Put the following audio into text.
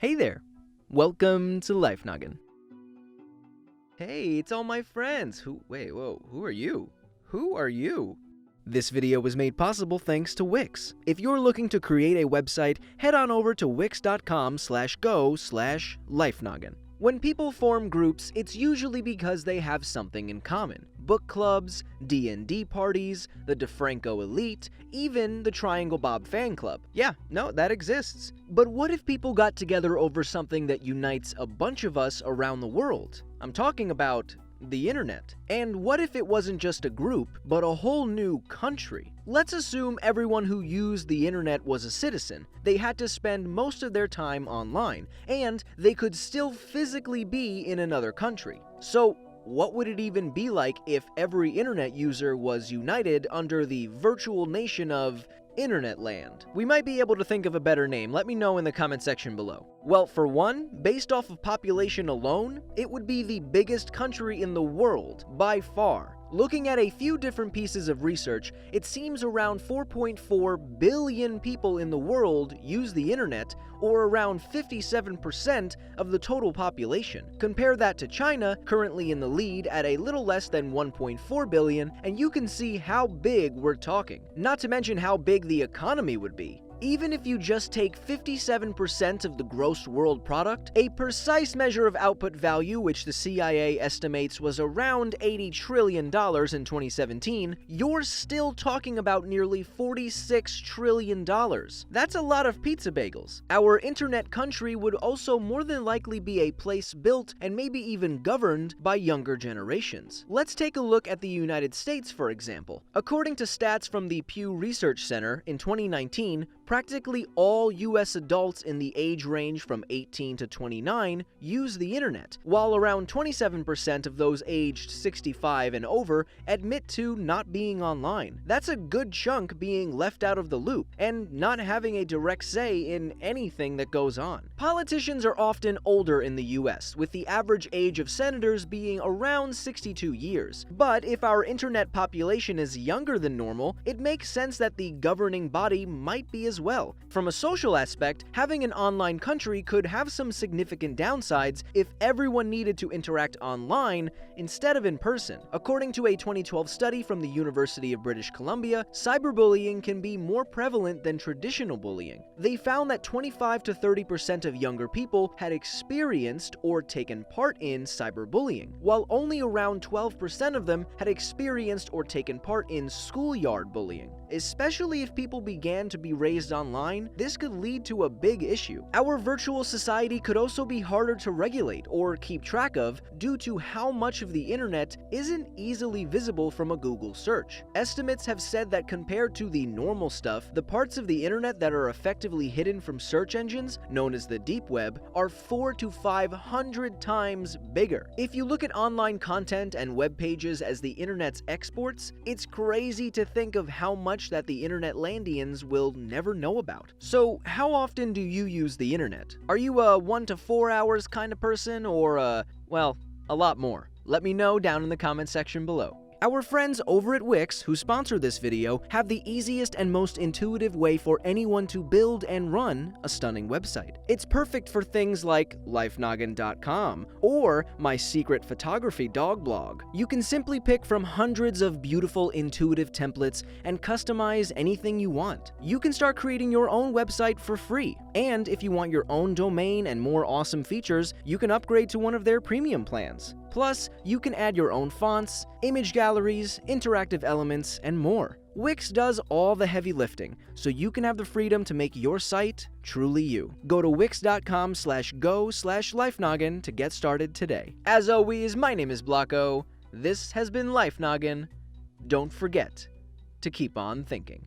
Hey there! Welcome to Life Noggin. Hey, it's all my friends. Who are you? Who are you? This video was made possible thanks to Wix. If you're looking to create a website, head on over to wix.com/go/lifenoggin. When people form groups, it's usually because they have something in common. Book clubs, D&D parties, the DeFranco Elite, even the Triangle Bob fan club. Yeah, no, that exists. But what if people got together over something that unites a bunch of us around the world? I'm talking about the internet. And what if it wasn't just a group, but a whole new country? Let's assume everyone who used the internet was a citizen. They had to spend most of their time online, and they could still physically be in another country. So, what would it even be like if every internet user was united under the virtual nation of Internet Land? We might be able to think of a better name. Let me know in the comment section below. Well, for one, based off of population alone, it would be the biggest country in the world, by far. Looking at a few different pieces of research, it seems around 4.4 billion people in the world use the internet, or around 57% of the total population. Compare that to China, currently in the lead at a little less than 1.4 billion, and you can see how big we're talking. Not to mention how big the economy would be. Even if you just take 57% of the gross world product, a precise measure of output value which the CIA estimates was around $80 trillion in 2017, you're still talking about nearly $46 trillion. That's a lot of pizza bagels. Our internet country would also more than likely be a place built and maybe even governed by younger generations. Let's take a look at the United States, for example. According to stats from the Pew Research Center, in 2019, practically all US adults in the age range from 18 to 29 use the internet, while around 27% of those aged 65 and over admit to not being online. That's a good chunk being left out of the loop and not having a direct say in anything that goes on. Politicians are often older in the US, with the average age of senators being around 62 years. But if our internet population is younger than normal, it makes sense that the governing body might be as well. From a social aspect, having an online country could have some significant downsides if everyone needed to interact online instead of in person. According to a 2012 study from the University of British Columbia, cyberbullying can be more prevalent than traditional bullying. They found that 25 to 30% of younger people had experienced or taken part in cyberbullying, while only around 12% of them had experienced or taken part in schoolyard bullying. Especially if people began to be raised online, this could lead to a big issue. Our virtual society could also be harder to regulate or keep track of due to how much of the internet isn't easily visible from a Google search. Estimates have said that compared to the normal stuff, the parts of the internet that are effectively hidden from search engines, known as the deep web, are 400 to 500 times bigger. If you look at online content and web pages as the internet's exports, it's crazy to think of how much that the internet landians will never know about. So, how often do you use the internet? Are you a 1 to 4 hours kind of person, or well, a lot more? Let me know down in the comment section below. Our friends over at Wix, who sponsor this video, have the easiest and most intuitive way for anyone to build and run a stunning website. It's perfect for things like lifenoggin.com or my secret photography dog blog. You can simply pick from hundreds of beautiful intuitive templates and customize anything you want. You can start creating your own website for free. And if you want your own domain and more awesome features, you can upgrade to one of their premium plans. Plus, you can add your own fonts, image galleries, interactive elements, and more. Wix does all the heavy lifting, so you can have the freedom to make your site truly you. Go to wix.com/go/lifenoggin to get started today. As always, my name is Blocko. This has been Life Noggin. Don't forget to keep on thinking.